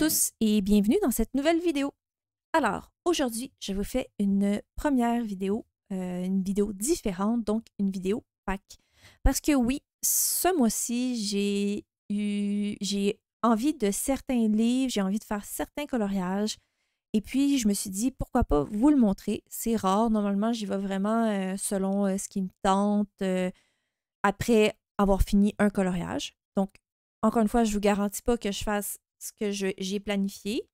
tous et bienvenue dans cette nouvelle vidéo. Alors, aujourd'hui, je vous fais une première vidéo, une vidéo différente, donc une vidéo Pâques. Parce que oui, ce mois-ci, j'ai envie de certains livres, j'ai envie de faire certains coloriages. Et puis, je me suis dit, pourquoi pas vous le montrer. C'est rare, normalement, j'y vais vraiment selon ce qui me tente après avoir fini un coloriage. Donc, encore une fois, je ne vous garantis pas que je fasse ce que j'ai planifié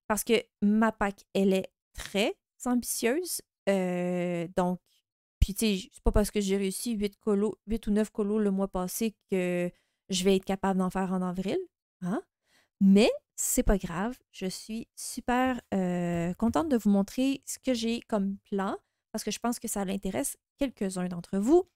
parce que ma PAC, elle est très ambitieuse. Donc, puis tu sais, c'est pas parce que j'ai réussi 8 ou 9 colos le mois passé que je vais être capable d'en faire en avril. Hein? Mais c'est pas grave. Je suis super contente de vous montrer ce que j'ai comme plan parce que je pense que ça l'intéresse quelques-uns d'entre vous.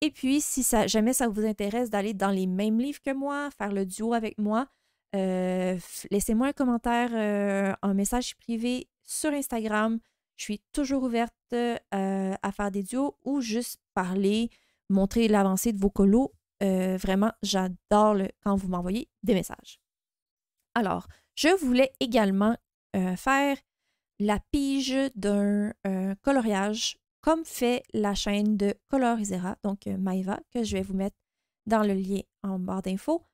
Et puis, si jamais ça vous intéresse d'aller dans les mêmes livres que moi, faire le duo avec moi, laissez-moi un commentaire, un message privé sur Instagram. Je suis toujours ouverte à faire des duos ou juste parler, montrer l'avancée de vos colos. Vraiment, j'adore quand vous m'envoyez des messages. Alors, je voulais également faire la pige d'un coloriage comme fait la chaîne de Colorisera, donc Maeva, que je vais vous mettre dans le lien en barre d'infos.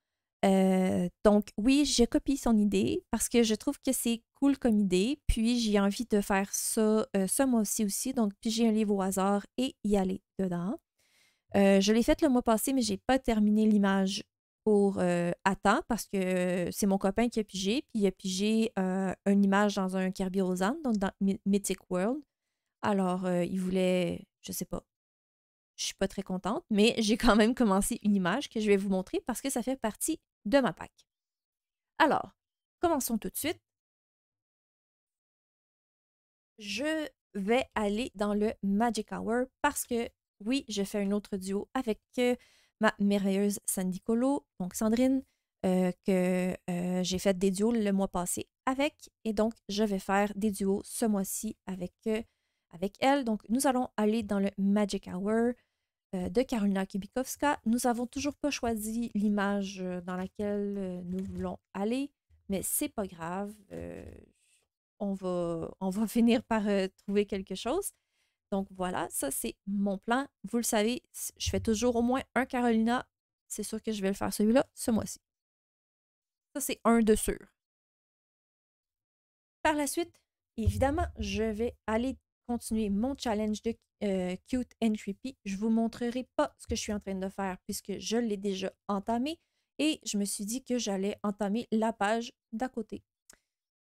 Donc oui, je copie son idée parce que je trouve que c'est cool comme idée, puis j'ai envie de faire ça ce mois-ci aussi, donc puis j'ai un livre au hasard et y aller dedans. Je l'ai fait le mois passé, mais je n'ai pas terminé l'image pour à temps parce que c'est mon copain qui a pigé, puis il a pigé une image dans un Kirby Rosanne, donc dans Mythic World. Alors, il voulait, je sais pas, je suis pas très contente, mais j'ai quand même commencé une image que je vais vous montrer parce que ça fait partie de ma PAC. Alors, commençons tout de suite. Je vais aller dans le Magic Hour parce que, oui, je fais un autre duo avec ma merveilleuse Sandy Colo, donc Sandrine, que j'ai fait des duos le mois passé avec. Et donc, je vais faire des duos ce mois-ci avec elle. Donc, nous allons aller dans le Magic Hour de Karolina Kibikowska. Nous n'avons toujours pas choisi l'image dans laquelle nous voulons aller, mais c'est pas grave. On va finir par trouver quelque chose. Donc voilà, ça c'est mon plan. Vous le savez, je fais toujours au moins un Carolina. C'est sûr que je vais le faire celui-là ce mois-ci. Ça c'est un de sûr. Par la suite, évidemment, je vais aller continuer mon challenge de Cute and Creepy. Je ne vous montrerai pas ce que je suis en train de faire puisque je l'ai déjà entamé et je me suis dit que j'allais entamer la page d'à côté.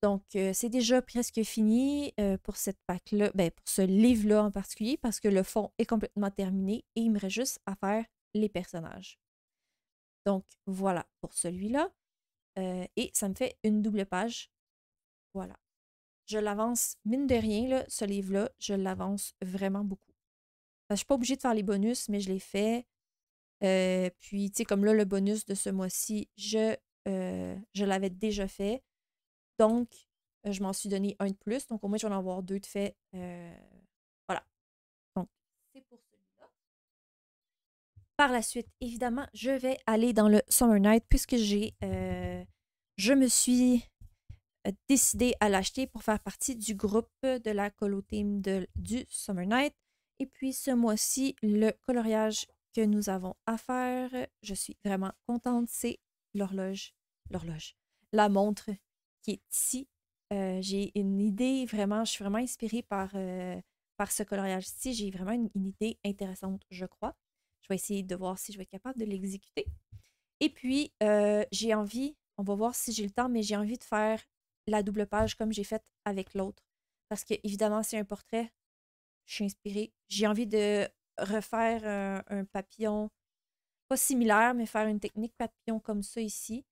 Donc, c'est déjà presque fini pour cette PAC-là, ben, pour ce livre-là en particulier, parce que le fond est complètement terminé et il me reste juste à faire les personnages. Donc, voilà pour celui-là. Et ça me fait une double page. Voilà. Je l'avance, mine de rien, là, ce livre-là, je l'avance vraiment beaucoup. Je ne suis pas obligée de faire les bonus, mais je les fais. Puis, tu sais, comme là, le bonus de ce mois-ci, je l'avais déjà fait. Donc, je m'en suis donné un de plus. Donc, au moins, je vais en avoir deux de fait. Voilà. Donc, c'est pour celui-là. Par la suite, évidemment, je vais aller dans le Summer Night puisque je me suis décidée à l'acheter pour faire partie du groupe de la colo team du Summer Night. Et puis, ce mois-ci, le coloriage que nous avons à faire, je suis vraiment contente, c'est l'horloge. La montre qui est ici. J'ai une idée vraiment, je suis vraiment inspirée par ce coloriage-ci. J'ai vraiment une idée intéressante, je crois. Je vais essayer de voir si je vais être capable de l'exécuter. Et puis, j'ai envie, on va voir si j'ai le temps, mais j'ai envie de faire la double page comme j'ai fait avec l'autre. Parce que, évidemment, c'est un portrait. Je suis inspirée. J'ai envie de refaire un papillon, pas similaire, mais faire une technique papillon comme ça ici.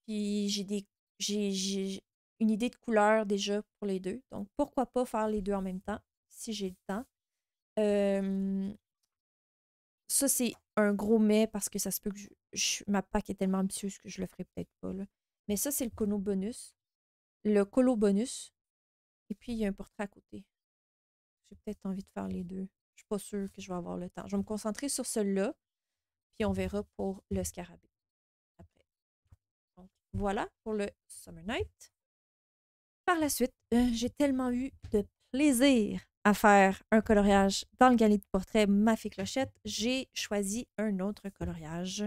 Puis j'ai une idée de couleur déjà pour les deux. Donc, pourquoi pas faire les deux en même temps, si j'ai le temps. Ça, c'est un gros mais parce que ça se peut que ma PAC est tellement ambitieuse que je le ferai peut-être pas. Là. Mais ça, c'est le colo bonus. Le colo bonus. Et puis, il y a un portrait à côté. J'ai peut-être envie de faire les deux. Je suis pas sûre que je vais avoir le temps. Je vais me concentrer sur celui-là. Puis, on verra pour le scarabée après. Donc, voilà pour le Summer Night. Par la suite, j'ai tellement eu de plaisir à faire un coloriage dans le galet de portrait Ma Fée Clochette, j'ai choisi un autre coloriage.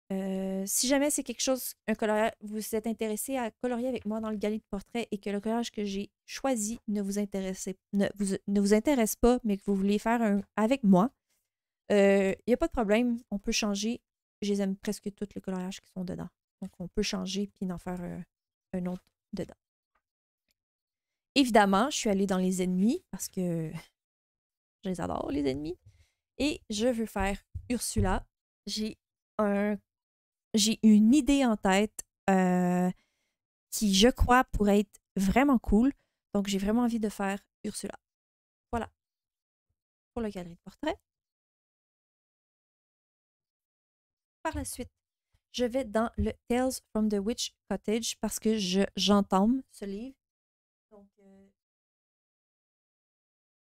Si jamais c'est quelque chose, un coloriage, vous êtes intéressé à colorier avec moi dans le galet de portrait et que le coloriage que j'ai choisi ne vous intéresse pas, mais que vous voulez faire un avec moi, il n'y a pas de problème, on peut changer. Je les aime presque tous les coloriages qui sont dedans. Donc, on peut changer puis en faire un autre dedans. Évidemment, je suis allée dans les ennemis parce que je les adore, les ennemis. Et je veux faire Ursula. J'ai une idée en tête qui, je crois, pourrait être vraiment cool. Donc, j'ai vraiment envie de faire Ursula. Voilà. Pour le galerie de portrait. Par la suite, je vais dans le Tales from the Witch Cottage parce que j'entame ce livre. Donc,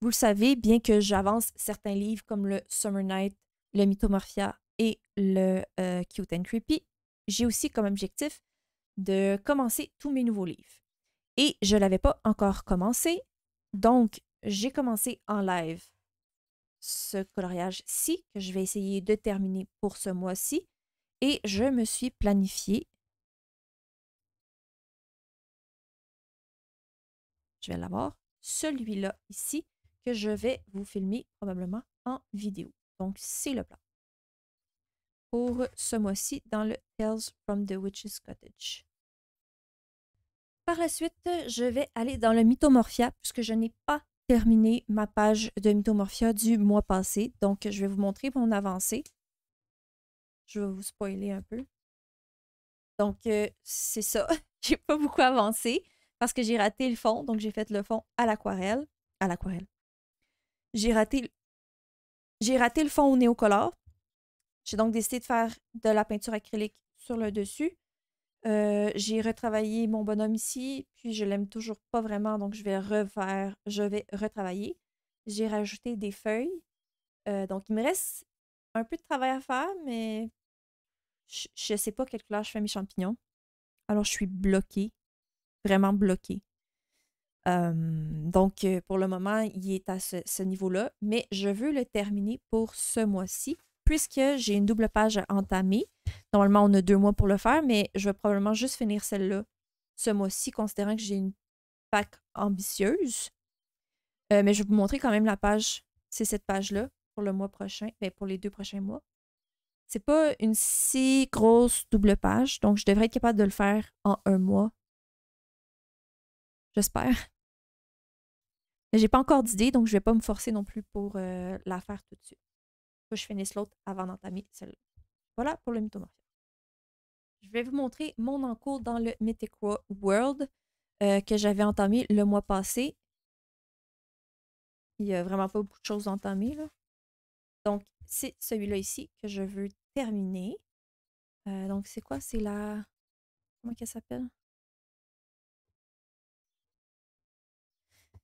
vous le savez, bien que j'avance certains livres comme le Summer Night, le Mythomorphia et le Cute and Creepy, j'ai aussi comme objectif de commencer tous mes nouveaux livres. Et je ne l'avais pas encore commencé, donc j'ai commencé en live ce coloriage-ci que je vais essayer de terminer pour ce mois-ci. Et je me suis planifié, je vais l'avoir, celui-là ici, que je vais vous filmer probablement en vidéo. Donc, c'est le plan pour ce mois-ci dans le Tales from the Witch's Cottage. Par la suite, je vais aller dans le Mythomorphia puisque je n'ai pas terminé ma page de Mythomorphia du mois passé. Donc, je vais vous montrer mon avancée. Je vais vous spoiler un peu. Donc, c'est ça. J'ai pas beaucoup avancé parce que j'ai raté le fond. Donc, j'ai fait le fond à l'aquarelle. À l'aquarelle. J'ai raté le fond au néocolore. J'ai donc décidé de faire de la peinture acrylique sur le dessus. J'ai retravaillé mon bonhomme ici, puis je l'aime toujours pas vraiment, donc je vais retravailler. J'ai rajouté des feuilles. Donc, il me reste un peu de travail à faire, mais je sais pas quelle couleur je fais mes champignons. Alors, je suis bloquée, vraiment bloquée. Donc, pour le moment, il est à ce niveau-là, mais je veux le terminer pour ce mois-ci, puisque j'ai une double page à entamer. Normalement, on a 2 mois pour le faire, mais je vais probablement juste finir celle-là ce mois-ci, considérant que j'ai une pack ambitieuse. Mais je vais vous montrer quand même la page. C'est cette page-là pour le mois prochain, mais pour les 2 prochains mois. C'est pas une si grosse double page, donc je devrais être capable de le faire en 1 mois. J'espère. Mais j'ai pas encore d'idée, donc je vais pas me forcer non plus pour la faire tout de suite. Faut que je finisse l'autre avant d'entamer celle-là. Voilà pour le Mythomorphia. Je vais vous montrer mon encours dans le Mythic World que j'avais entamé le mois passé. Il n'y a vraiment pas beaucoup de choses entamées, là. Donc, c'est celui-là ici que je veux terminer. Donc, c'est quoi? C'est la... Comment qu'elle s'appelle?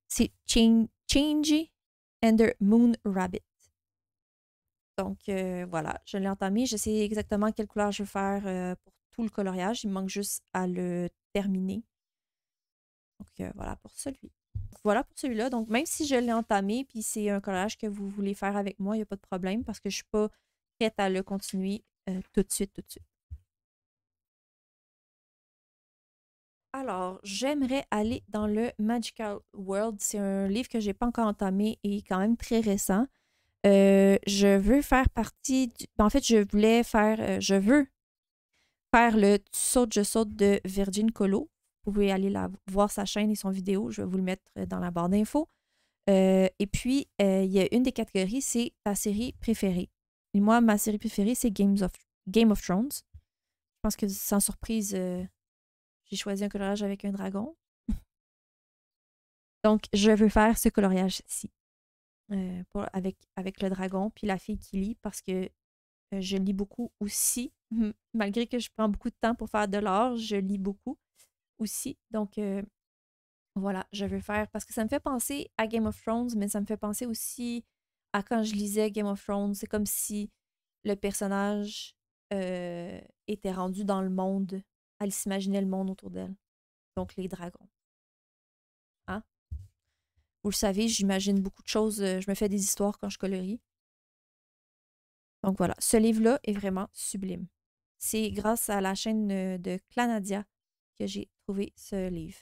C'est Changey and the Moon Rabbit. Donc, voilà, je l'ai entamé. Je sais exactement quelle couleur je veux faire pour tout le coloriage. Il me manque juste à le terminer. Donc, voilà pour celui. Voilà pour celui-là. Donc, même si je l'ai entamé, puis c'est un coloriage que vous voulez faire avec moi, il n'y a pas de problème parce que je ne suis pas prête à le continuer tout de suite, tout de suite. Alors, j'aimerais aller dans le Magical World. C'est un livre que je n'ai pas encore entamé et quand même très récent. Je veux faire partie du... En fait, je veux faire le Tu sautes, je saute de Virgin Colo. Vous pouvez aller voir sa chaîne et son vidéo. Je vais vous le mettre dans la barre d'infos. Et puis, il y a une des catégories, c'est ta série préférée. Et moi, ma série préférée, c'est Game of Thrones. Je pense que sans surprise, j'ai choisi un coloriage avec un dragon. Donc, je veux faire ce coloriage-ci. Avec le dragon, puis la fille qui lit, parce que je lis beaucoup aussi. Malgré que je prends beaucoup de temps pour faire de l'art, je lis beaucoup aussi. Donc, voilà, je veux faire, parce que ça me fait penser à Game of Thrones, mais ça me fait penser aussi à quand je lisais Game of Thrones. C'est comme si le personnage était rendu dans le monde elle s'imaginait le monde autour d'elle. Donc, les dragons. Hein? Vous le savez, j'imagine beaucoup de choses. Je me fais des histoires quand je colorie. Donc voilà, ce livre-là est vraiment sublime. C'est grâce à la chaîne de Clanadia que j'ai trouvé ce livre.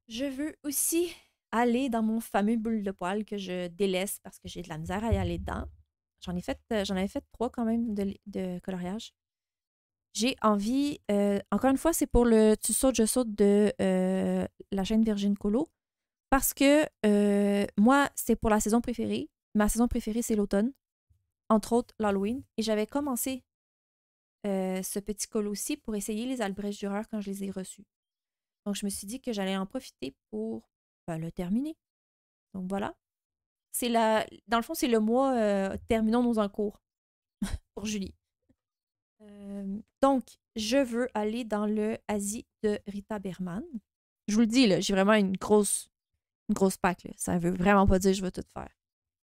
Je veux aussi aller dans mon fameux boule de poil que je délaisse parce que j'ai de la misère à y aller dedans. J'en avais fait 3 quand même de coloriage. J'ai envie, encore une fois, c'est pour le Tu sautes, je saute de la chaîne Virgin Colo. Parce que moi, c'est pour la saison préférée. Ma saison préférée, c'est l'automne. Entre autres, l'Halloween. Et j'avais commencé ce petit colo-ci pour essayer les Albrecht Dürer quand je les ai reçus. Donc, je me suis dit que j'allais en profiter pour le terminer. Donc, voilà. Dans le fond, c'est le mois terminons nos encours pour Julie. Donc, je veux aller dans le Asie de Rita Berman. Je vous le dis, là, j'ai vraiment une grosse pack. Là. Ça veut vraiment pas dire que je vais tout faire.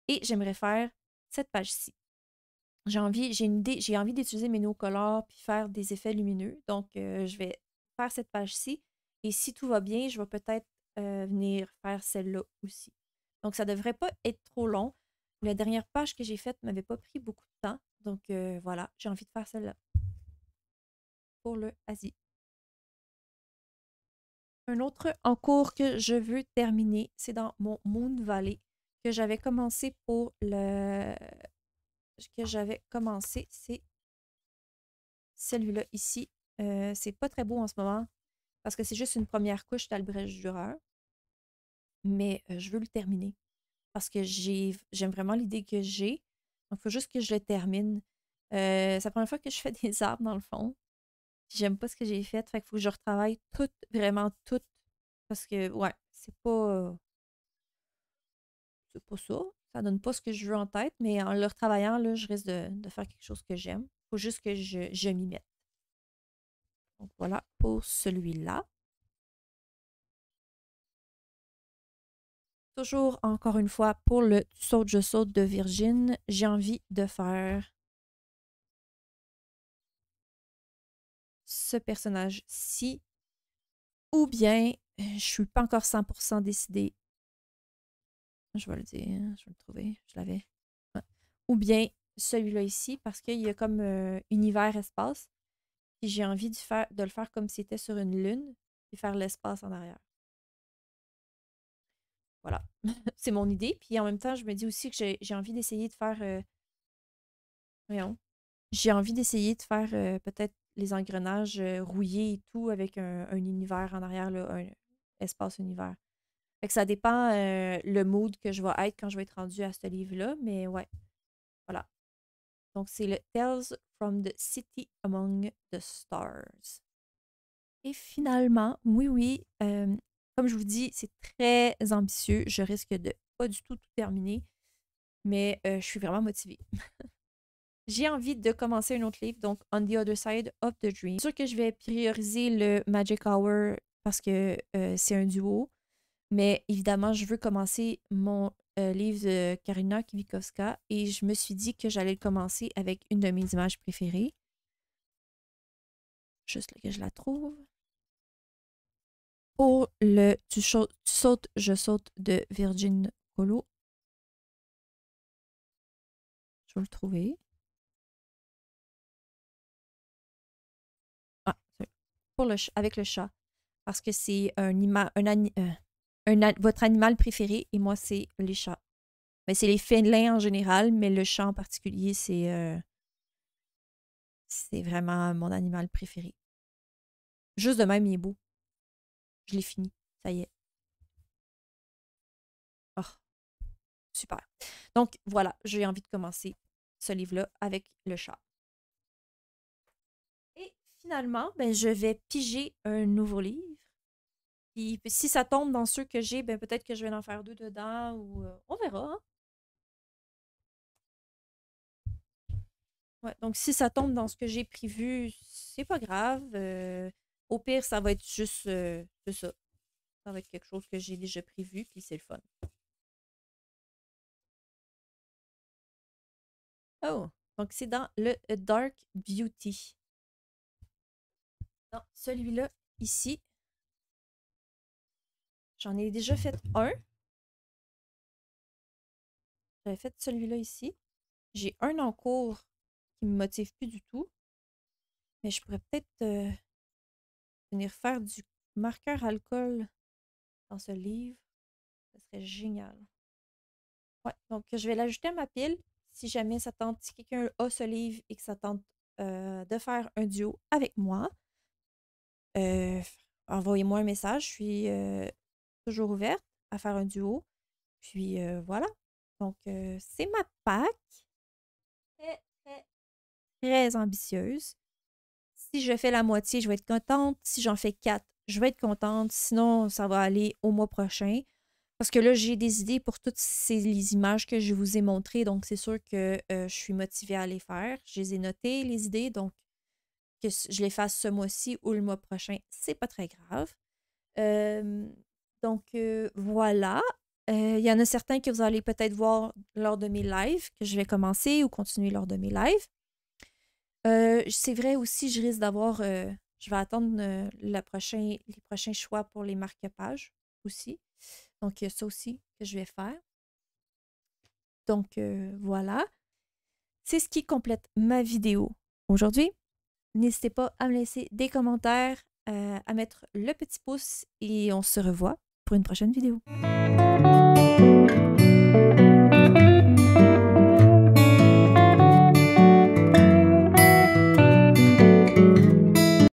Et j'aimerais faire cette page-ci. J'ai une idée, j'ai envie d'utiliser mes no-colors puis faire des effets lumineux. Donc, je vais faire cette page-ci. Et si tout va bien, je vais peut-être venir faire celle-là aussi. Donc, ça ne devrait pas être trop long. La dernière page que j'ai faite ne m'avait pas pris beaucoup de temps. Donc, voilà, j'ai envie de faire celle-là pour le Asie. Un autre en cours que je veux terminer, c'est dans mon Moon Valley que j'avais commencé pour le... que j'avais commencé, c'est celui-là ici. C'est pas très beau en ce moment parce que c'est juste une première couche d'Albrecht Dürer. Mais je veux le terminer parce que j'aime vraiment l'idée que j'ai. Donc, il faut juste que je le termine. C'est la première fois que je fais des arbres dans le fond. J'aime pas ce que j'ai fait. Fait qu'il faut que je retravaille tout, vraiment tout. Parce que, ouais, c'est pas ça. Ça donne pas ce que je veux en tête, mais en le retravaillant, là, je risque de faire quelque chose que j'aime. Il faut juste que je m'y mette. Donc voilà pour celui-là. Toujours, encore une fois, pour le Tu sautes, je saute de Virgin, j'ai envie de faire ce personnage-ci. Ou bien, je suis pas encore 100% décidée. Je vais le dire, je vais le trouver, je l'avais. Ouais. Ou bien celui-là ici, parce qu'il y a comme univers-espace. Puis j'ai envie de le faire comme si c'était sur une lune, et faire l'espace en arrière. Voilà. C'est mon idée. Puis en même temps, je me dis aussi que j'ai envie d'essayer de faire. Voyons. J'ai envie d'essayer de faire peut-être les engrenages rouillés et tout avec un univers en arrière, là, un espace univers. Fait que ça dépend le mood que je vais être quand je vais être rendue à ce livre-là, mais ouais, voilà. Donc c'est le Tales from the City Among the Stars. Et finalement, oui, comme je vous dis, c'est très ambitieux. Je risque de pas du tout terminer, mais je suis vraiment motivée. J'ai envie de commencer un autre livre, donc On the Other Side of the Dream. C'est sûr que je vais prioriser le Magic Hour parce que c'est un duo, mais évidemment, je veux commencer mon livre de Karina Kwiatkowska et je me suis dit que j'allais le commencer avec une de mes images préférées. Juste là que je la trouve. Pour le Tu sautes, je saute de Virgin Colo. Je vais le trouver. Ah, pour avec le chat. Parce que c'est votre animal préféré et moi, c'est les chats. Mais c'est les félins en général, mais le chat en particulier, c'est vraiment mon animal préféré. Juste de même, il est beau. Je l'ai fini. Ça y est. Oh, super. Donc, voilà, j'ai envie de commencer ce livre-là avec le chat. Et finalement, ben, je vais piger un nouveau livre. Puis si ça tombe dans ceux que j'ai, ben, peut-être que je vais en faire 2 dedans ou on verra. Hein? Ouais, donc si ça tombe dans ce que j'ai prévu, c'est pas grave. Au pire, ça va être juste c'est ça. Ça va être quelque chose que j'ai déjà prévu, puis c'est le fun. Oh! Donc c'est dans le Dark Beauty. Non, celui-là, ici, j'en ai déjà fait un. J'avais fait celui-là ici. J'ai un en cours qui me motive plus du tout. Mais je pourrais peut-être venir faire du marqueur alcool dans ce livre. Ce serait génial. Ouais, donc je vais l'ajouter à ma pile. Si jamais ça tente, si quelqu'un a ce livre et que ça tente de faire un duo avec moi, euh, envoyez-moi un message. Je suis toujours ouverte à faire un duo. Puis voilà. Donc, c'est ma Pâques. Très, très, très ambitieuse. Si je fais la moitié, je vais être contente. Si j'en fais 4, je vais être contente. Sinon, ça va aller au mois prochain. Parce que là, j'ai des idées pour toutes les images que je vous ai montrées. Donc, c'est sûr que je suis motivée à les faire. Je les ai notées, les idées. Donc, que je les fasse ce mois-ci ou le mois prochain, c'est pas très grave. Euh, voilà. Il y en a certains que vous allez peut-être voir lors de mes lives, que je vais commencer ou continuer lors de mes lives. C'est vrai aussi, je risque d'avoir. Je vais attendre les prochains choix pour les marque-pages aussi. Donc, il y a ça aussi que je vais faire. Donc, voilà. C'est ce qui complète ma vidéo aujourd'hui. N'hésitez pas à me laisser des commentaires, à mettre le petit pouce et on se revoit pour une prochaine vidéo.